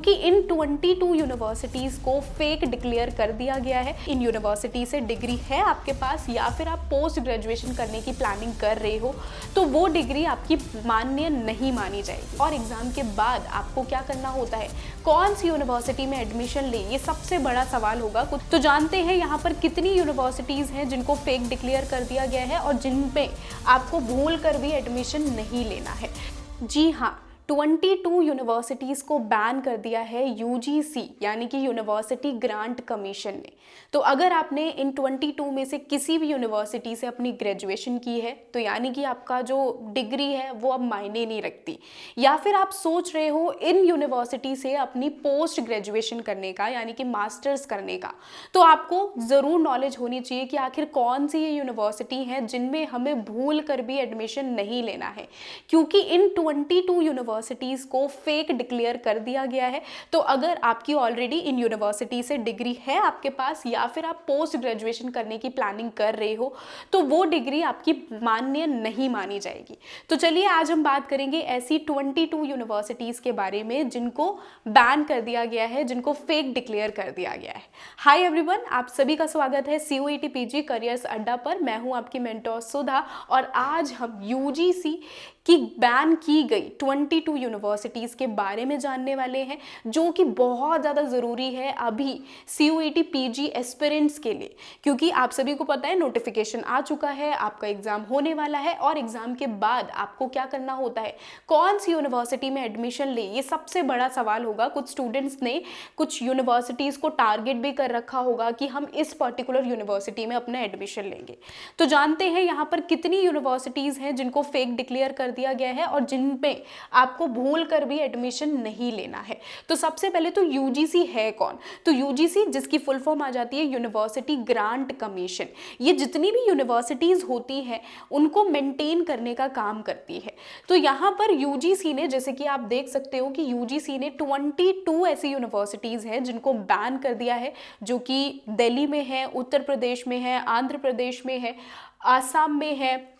क्योंकि इन 22 यूनिवर्सिटीज़ को fake declare कर दिया गया है। इन यूनिवर्सिटी से डिग्री है आपके पास या फिर आप पोस्ट ग्रेजुएशन करने की प्लानिंग कर रहे हो तो वो डिग्री आपकी मान्य नहीं मानी जाएगी। और एग्ज़ाम के बाद आपको क्या करना होता है, कौन सी यूनिवर्सिटी में एडमिशन ले, ये सबसे बड़ा सवाल होगा। तो जानते हैं यहाँ पर कितनी यूनिवर्सिटीज़ हैं जिनको फेक डिक्लेयर कर दिया गया है और जिन पे आपको भूल कर भी एडमिशन नहीं लेना है। जी हाँ, 22 यूनिवर्सिटीज़ को बैन कर दिया है यूजीसी यानी कि यूनिवर्सिटी ग्रांट कमीशन ने। तो अगर आपने इन 22 में से किसी भी यूनिवर्सिटी से अपनी ग्रेजुएशन की है तो यानी कि आपका जो डिग्री है वो अब मायने नहीं रखती, या फिर आप सोच रहे हो इन यूनिवर्सिटी से अपनी पोस्ट ग्रेजुएशन करने का यानी कि मास्टर्स करने का, तो आपको ज़रूर नॉलेज होनी चाहिए कि आखिर कौन सी ये यूनिवर्सिटी हैं जिनमें हमें भूल कर भी एडमिशन नहीं लेना है। क्योंकि इन 22 यूनिवर्सिटीज़ को फेक डिक्लेयर कर दिया गया है। तो अगर आपकी ऑलरेडी इन यूनिवर्सिटी से डिग्री है आपके पास या फिर आप पोस्ट ग्रेजुएशन करने की प्लानिंग कर रहे हो तो वो डिग्री आपकी मान्य नहीं मानी जाएगी। तो चलिए आज हम बात करेंगे ऐसी 22 यूनिवर्सिटीज़ के बारे में जिनको बैन कर दिया गया है, जिनको फेक डिक्लेयर कर दिया गया है। हाय एवरीवन, आप सभी का स्वागत है CUET PG करियर्स अड्डा पर। मैं हूं आपकी मेंटोर सुधा और आज हम यूजीसी की बैन की गई 22 यूनिवर्सिटीज़ के बारे में जानने वाले हैं, जो कि बहुत ज़्यादा ज़रूरी है अभी CUET PG एस्पिरेंट्स के लिए। क्योंकि आप सभी को पता है नोटिफिकेशन आ चुका है, आपका एग्ज़ाम होने वाला है और एग्ज़ाम के बाद आपको क्या करना होता है, कौन सी यूनिवर्सिटी में एडमिशन ले, ये सबसे बड़ा सवाल होगा। कुछ स्टूडेंट्स ने कुछ यूनिवर्सिटीज़ को टारगेट भी कर रखा होगा कि हम इस पर्टिकुलर यूनिवर्सिटी में अपना एडमिशन लेंगे। तो जानते हैं यहाँ पर कितनी यूनिवर्सिटीज़ हैं जिनको फेक डिक्लेयर कर दिया गया है और जिन पे आपको भूल कर भी एडमिशन नहीं लेना है। तो सबसे पहले तो यूजीसी है कौन? तो यूजीसी, जिसकी फुल फॉर्म आ जाती है यूनिवर्सिटी ग्रांट कमीशन, ये जितनी भी यूनिवर्सिटीज़ होती हैं उनको मेंटेन करने का काम करती है। तो यहाँ पर यूजीसी ने, जैसे कि आप देख सकते हो कि यूजीसी ने 22 ऐसी यूनिवर्सिटीज़ हैं जिनको बैन कर दिया है, जो कि दिल्ली में है, उत्तर प्रदेश में है, आंध्र प्रदेश में है, आसाम में है।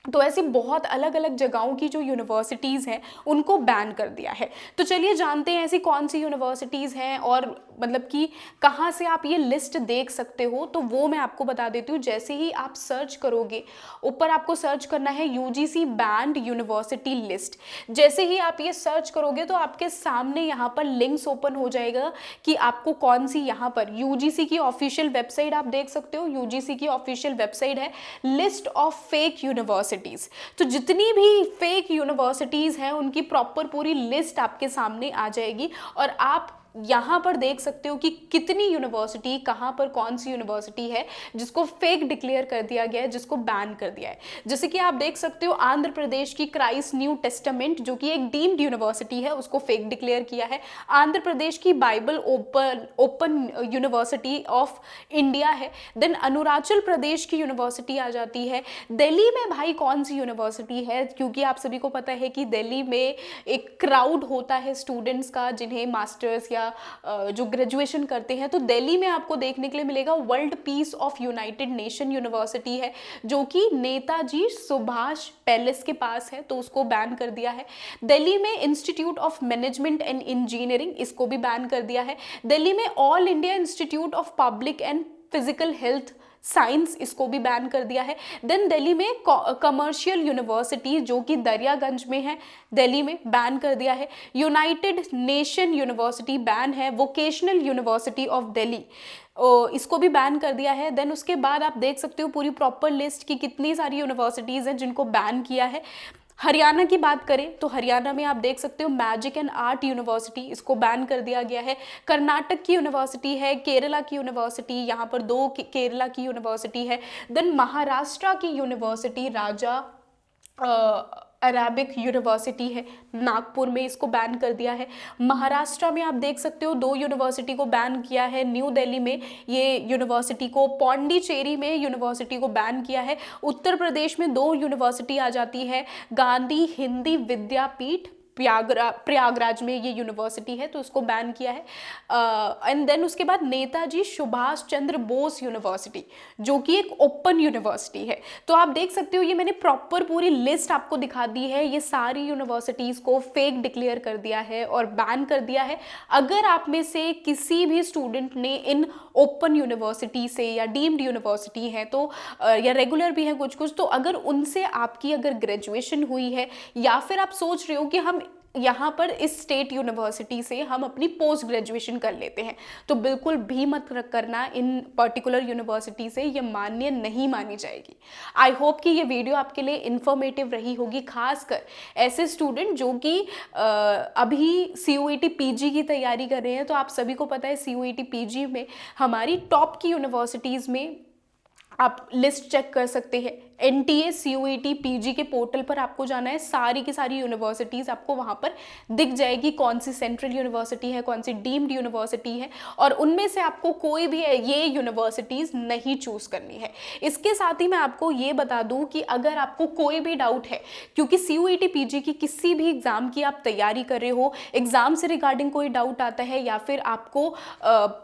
तो ऐसी बहुत अलग अलग जगहों की जो यूनिवर्सिटीज़ हैं उनको बैन कर दिया है। तो चलिए जानते हैं ऐसी कौन सी यूनिवर्सिटीज़ हैं और मतलब कि कहाँ से आप ये लिस्ट देख सकते हो। तो वो मैं आपको बता देती हूँ। जैसे ही आप सर्च करोगे, ऊपर आपको सर्च करना है यूजीसी बैंड यूनिवर्सिटी लिस्ट। जैसे ही आप ये सर्च करोगे तो आपके सामने यहाँ पर लिंक्स ओपन हो जाएगा कि आपको कौन सी, यहाँ पर यूजीसी की ऑफिशियल वेबसाइट आप देख सकते हो। यूजीसी की ऑफिशियल वेबसाइट है लिस्ट ऑफ फेक यूनिवर्सिटीज़। तो जितनी भी फेक यूनिवर्सिटीज़ हैं उनकी प्रॉपर पूरी लिस्ट आपके सामने आ जाएगी और आप यहाँ पर देख सकते हो कि कितनी यूनिवर्सिटी, कहाँ पर कौन सी यूनिवर्सिटी है जिसको फेक डिक्लेयर कर दिया गया है, जिसको बैन कर दिया है। जैसे कि आप देख सकते हो आंध्र प्रदेश की क्राइस्ट न्यू टेस्टामेंट, जो कि एक डीम्ड यूनिवर्सिटी है, उसको फेक डिक्लेयर किया है। आंध्र प्रदेश की Bible open university of India है। देन अरुणाचल प्रदेश की यूनिवर्सिटी आ जाती है। दिल्ली में भाई कौन सी यूनिवर्सिटी है, क्योंकि आप सभी को पता है कि दिल्ली में एक क्राउड होता है स्टूडेंट्स का जिन्हें मास्टर्स या जो ग्रेजुएशन करते हैं। तो दिल्ली में आपको देखने के लिए मिलेगा world peace of United nation university है, जो कि नेताजी सुभाष पैलेस के पास है, तो उसको बैन कर दिया है। दिल्ली में institute of management and engineering, इसको भी बैन कर दिया है। दिल्ली में all India institute of public and physical health science, इसको भी बैन कर दिया है। देन दिल्ली में कमर्शियल यूनिवर्सिटी, जो कि दरियागंज में है, दिल्ली में बैन कर दिया है। यूनाइटेड नेशन यूनिवर्सिटी बैन है। वोकेशनल यूनिवर्सिटी ऑफ दिल्ली, इसको भी बैन कर दिया है। देन उसके बाद आप देख सकते हो पूरी प्रॉपर लिस्ट की कितनी सारी यूनिवर्सिटीज़ हैं जिनको बैन किया है। हरियाणा की बात करें तो हरियाणा में आप देख सकते हो मैजिक एंड आर्ट यूनिवर्सिटी, इसको बैन कर दिया गया है। कर्नाटक की यूनिवर्सिटी है, केरला की यूनिवर्सिटी, यहाँ पर 2 केरला की यूनिवर्सिटी है। देन महाराष्ट्र की यूनिवर्सिटी राजा अरेबिक यूनिवर्सिटी है, नागपुर में, इसको बैन कर दिया है। महाराष्ट्र में आप देख सकते हो 2 यूनिवर्सिटी को बैन किया है। न्यू दिल्ली में ये यूनिवर्सिटी को, पौंडीचेरी में यूनिवर्सिटी को बैन किया है। उत्तर प्रदेश में 2 यूनिवर्सिटी आ जाती है, गांधी हिंदी विद्यापीठ प्रयागराज में ये यूनिवर्सिटी है, तो उसको बैन किया है। एंड देन उसके बाद नेताजी सुभाष चंद्र बोस यूनिवर्सिटी, जो कि एक ओपन यूनिवर्सिटी है। तो आप देख सकते हो, ये मैंने प्रॉपर पूरी लिस्ट आपको दिखा दी है। ये सारी यूनिवर्सिटीज़ को फेक डिक्लेयर कर दिया है और बैन कर दिया है। अगर आप में से किसी भी स्टूडेंट ने इन ओपन यूनिवर्सिटी से या डीम्ड यूनिवर्सिटी है तो या रेगुलर भी है कुछ कुछ, तो अगर उनसे आपकी अगर ग्रेजुएशन हुई है या फिर आप सोच रहे हो कि हम यहाँ पर इस स्टेट यूनिवर्सिटी से हम अपनी पोस्ट ग्रेजुएशन कर लेते हैं, तो बिल्कुल भी मत करना। इन पर्टिकुलर यूनिवर्सिटी से ये मान्य नहीं मानी जाएगी। आई होप कि ये वीडियो आपके लिए इंफॉर्मेटिव रही होगी, खासकर ऐसे स्टूडेंट जो कि अभी CUET PG की तैयारी कर रहे हैं। तो आप सभी को पता है CUET PG में हमारी टॉप की यूनिवर्सिटीज़ में आप लिस्ट चेक कर सकते हैं। NTA CUET PG के पोर्टल पर आपको जाना है, सारी की सारी यूनिवर्सिटीज़ आपको वहाँ पर दिख जाएगी, कौन सी सेंट्रल यूनिवर्सिटी है, कौन सी डीम्ड यूनिवर्सिटी है, और उनमें से आपको कोई भी ये यूनिवर्सिटीज़ नहीं चूज़ करनी है। इसके साथ ही मैं आपको ये बता दूँ कि अगर आपको कोई भी डाउट है, क्योंकि CUET PG की किसी भी एग्ज़ाम की आप तैयारी कर रहे हो, एग्ज़ाम से रिगार्डिंग कोई डाउट आता है या फिर आपको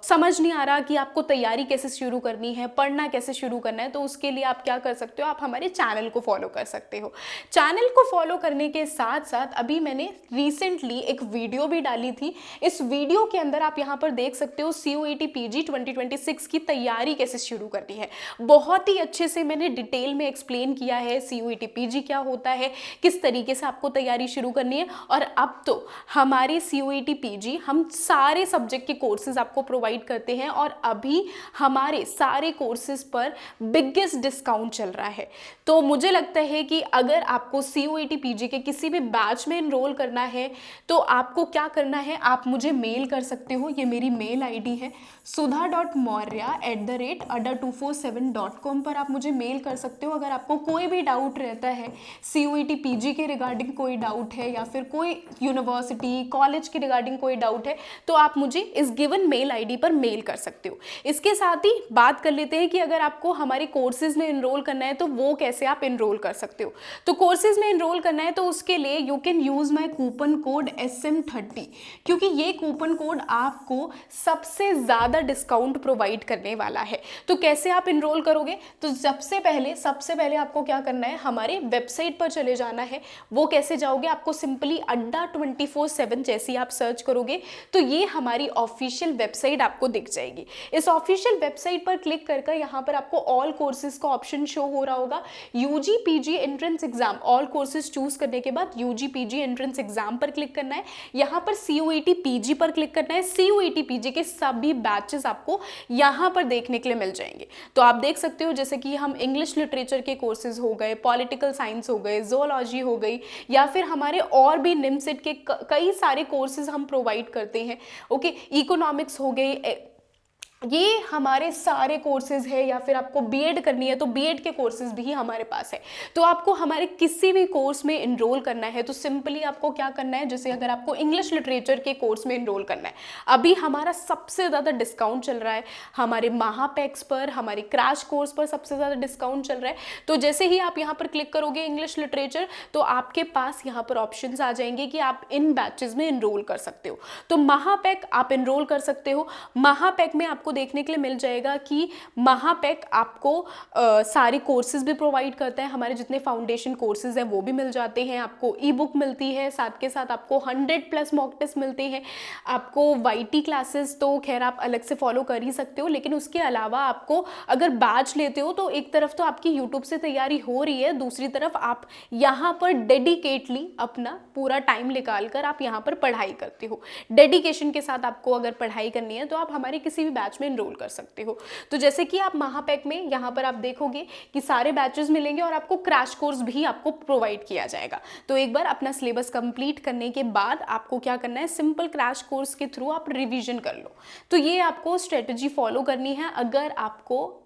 समझ नहीं आ रहा कि आपको तैयारी कैसे शुरू करनी है, पढ़ना कैसे शुरू करना है, तो उसके लिए आप क्या कर सकते हो, आप हमारे चैनल को फॉलो कर सकते हो। चैनल को फॉलो करने के साथ साथ अभी मैंने रिसेंटली एक वीडियो भी डाली थी। इस वीडियो के अंदर आप यहाँ पर देख सकते हो CUET PG 2026 की तैयारी कैसे शुरू करनी है। बहुत ही अच्छे से मैंने डिटेल में एक्सप्लेन किया है CUET PG क्या होता है, किस तरीके से आपको तैयारी शुरू करनी है। और अब तो हमारे CUET PG हम सारे सब्जेक्ट के कोर्सेज आपको प्रोवाइड करते हैं और अभी हमारे सारे कोर्सेज पर बिगेस्ट डिस्काउंट चल रहा है। तो मुझे लगता है कि अगर आपको CUET PG के किसी भी बैच में इनरोल करना है तो आपको क्या करना है, आप मुझे मेल कर सकते हो। ये मेरी मेल ID है sudha.maurya@ada247.com पर आप मुझे मेल कर सकते हो। अगर आपको कोई भी डाउट रहता है, CUET PG के रिगार्डिंग कोई डाउट है या फिर कोई यूनिवर्सिटी कॉलेज के रिगार्डिंग कोई डाउट है, तो आप मुझे इस गिवन मेल ID पर मेल कर सकते हो। इसके साथ ही बात कर लेते हैं कि अगर आपको हमारे कोर्सेज में इनरोल करना है तो वो कैसे आप इनरोल कर सकते हो। तो कोर्सेज में इनरोल करना है तो उसके लिए you can use my coupon code SM30, क्योंकि ये कूपन कोड आपको सबसे ज़्यादा डिस्काउंट प्रोवाइड करने वाला है। तो कैसे आप इनरोल करोगे, तो सबसे पहले आपको क्या करना है, हमारे वेबसाइट पर चले जाना है। वो कैसे जाओगे, आपको सिंपली अड्डा 24/7 जैसे आप सर्च करोगे तो ये हमारी ऑफिशियल वेबसाइट आपको दिख जाएगी। इस ऑफिशियल वेबसाइट पर क्लिक कर यहाँ पर आपको ऑल कोर्सेज का ऑप्शन शो हो रहा होगा। UG PG entrance exam, all courses choose करने के बाद UG PG एंट्रेंस एग्जाम पर क्लिक करना है। यहाँ पर CUET PG पर क्लिक करना है। CUET PG के सभी बैचेस आपको यहाँ पर देखने के लिए मिल जाएंगे। तो आप देख सकते हो, जैसे कि हम इंग्लिश लिटरेचर के कोर्सेज हो गए, पॉलिटिकल साइंस हो गए, जोलॉजी हो गई, या फिर हमारे और भी निमसेट के कई सारे कोर्सेज हम प्रोवाइड करते हैं। ओके, इकोनॉमिक्स हो गई, ये हमारे सारे कोर्सेज है। या फिर आपको BEd करनी है तो BEd के कोर्सेज भी हमारे पास है। तो आपको हमारे किसी भी कोर्स में इनरोल करना है तो सिंपली आपको क्या करना है, जैसे अगर आपको इंग्लिश लिटरेचर के कोर्स में इनरोल करना है, अभी हमारा सबसे ज़्यादा डिस्काउंट चल रहा है। हमारे महापैक्स पर, हमारे क्रैश कोर्स पर सबसे ज़्यादा डिस्काउंट चल रहा है। तो जैसे ही आप यहाँ पर क्लिक करोगे इंग्लिश लिटरेचर, तो आपके पास यहाँ पर ऑप्शन आ जाएंगे कि आप इन बैचेज में इनरोल कर सकते हो। तो महापैक आप इनरोल कर सकते हो। महापैक में आपको देखने के लिए मिल जाएगा कि महापैक आपको सारे कोर्सेज भी प्रोवाइड करता है। हमारे जितने फाउंडेशन कोर्सेज हैं वो भी मिल जाते हैं, आपको ई-बुक मिलती है, साथ के साथ आपको 100+ मॉक टेस्ट मिलते हैं, आपको YT क्लासेस तो खैर आप अलग से फॉलो कर ही सकते हो, लेकिन उसके अलावा आपको अगर बैच लेते हो तो एक तरफ तो आपकी यूट्यूब से तैयारी हो रही है, दूसरी तरफ आप यहाँ पर डेडिकेटली अपना पूरा टाइम निकाल कर आप यहाँ पर पढ़ाई करते हो। डेडिकेशन के साथ आपको अगर पढ़ाई करनी है तो आप हमारे किसी भी बैच में इनरोल कर सकते हो। तो जैसे कि आप महापैक में यहाँ पर आप देखोगे कि सारे बैचेस मिलेंगे और आपको क्रैश कोर्स भी आपको प्रोवाइड किया जाएगा। तो एक बार अपना सिलेबस कंप्लीट करने के बाद आपको क्या करना है, सिंपल क्रैश कोर्स के थ्रू आप रिवीजन कर लो। तो ये आपको स्ट्रेटजी फॉलो करनी है अगर आपको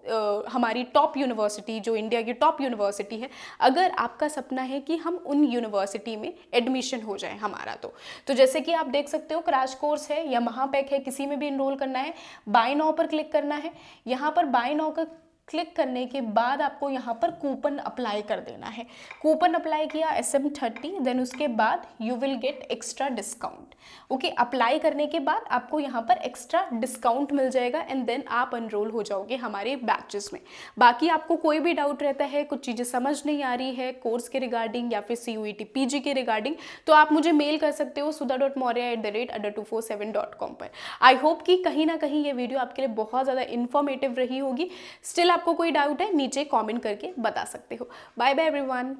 हमारी टॉप यूनिवर्सिटी, जो इंडिया की टॉप यूनिवर्सिटी है, अगर आपका सपना है कि हम उन यूनिवर्सिटी में एडमिशन हो जाए हमारा। तो जैसे कि आप देख सकते हो क्रैश कोर्स है या महापैक है, किसी में भी इनरोल करना है, बाय नाउ पर क्लिक करना है। यहाँ पर बाय नाउ का क्लिक करने के बाद आपको यहाँ पर कूपन अप्लाई कर देना है। कूपन अप्लाई किया SM30, देन उसके बाद you will get extra discount. Okay, apply करने के बाद आपको यहाँ पर एक्स्ट्रा डिस्काउंट मिल जाएगा एंड देन आप एनरोल हो जाओगे हमारे बैचेस में। बाकी आपको कोई भी डाउट रहता है, कुछ चीज़ें समझ नहीं आ रही है कोर्स के रिगार्डिंग या फिर CUET PG के रिगार्डिंग, तो आप मुझे मेल कर सकते हो sudha.maurya@247.com पर। आई होप कि कहीं ना कहीं ये वीडियो आपके लिए बहुत ज़्यादा इन्फॉर्मेटिव रही होगी। स्टिल आपको कोई डाउट है नीचे कमेंट करके बता सकते हो। Bye bye everyone.